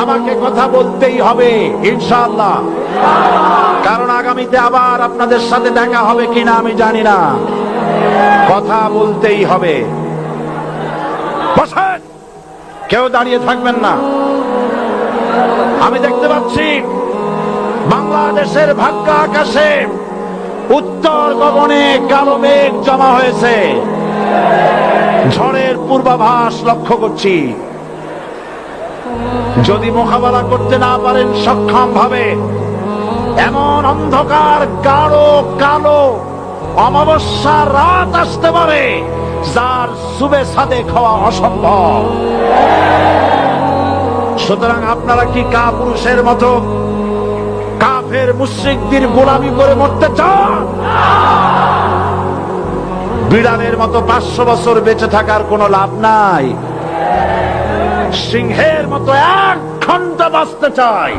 আমাকে কথা বলতেই হবে ইনশাআল্লাহ। কারণ আগামীতে আবার আপনাদের সাথে দেখা হবে কিনা আমি জানি না, কথা বলতেই হবে। বসেন, কেউ দাঁড়িয়ে থাকবেন না। আমি দেখতে পাচ্ছি বাংলাদেশের ভাগ্য আকাশে উত্তর গগনে কালো মেঘ জমা হয়েছে, ঝড়ের পূর্বাভাস লক্ষ্য করছি। যদি মোকাবেলা করতে না পারেন সক্ষম ভাবে, এমন অন্ধকার গাঢ় কালো অমাবস্যার রাত আসতে পারে যার সুবে সাদেক হওয়া অসম্ভব। সুতরাং আপনারা কি কাপুরুষের মতো কাফের মুশরিকদের গোলামি করে মরতে চান? বিড়ালের মতো 500 বছর বেঁচে থাকার কোনো লাভ নাই। সিংহের মতো 1 ঘন্টা বাঁচতে চাই।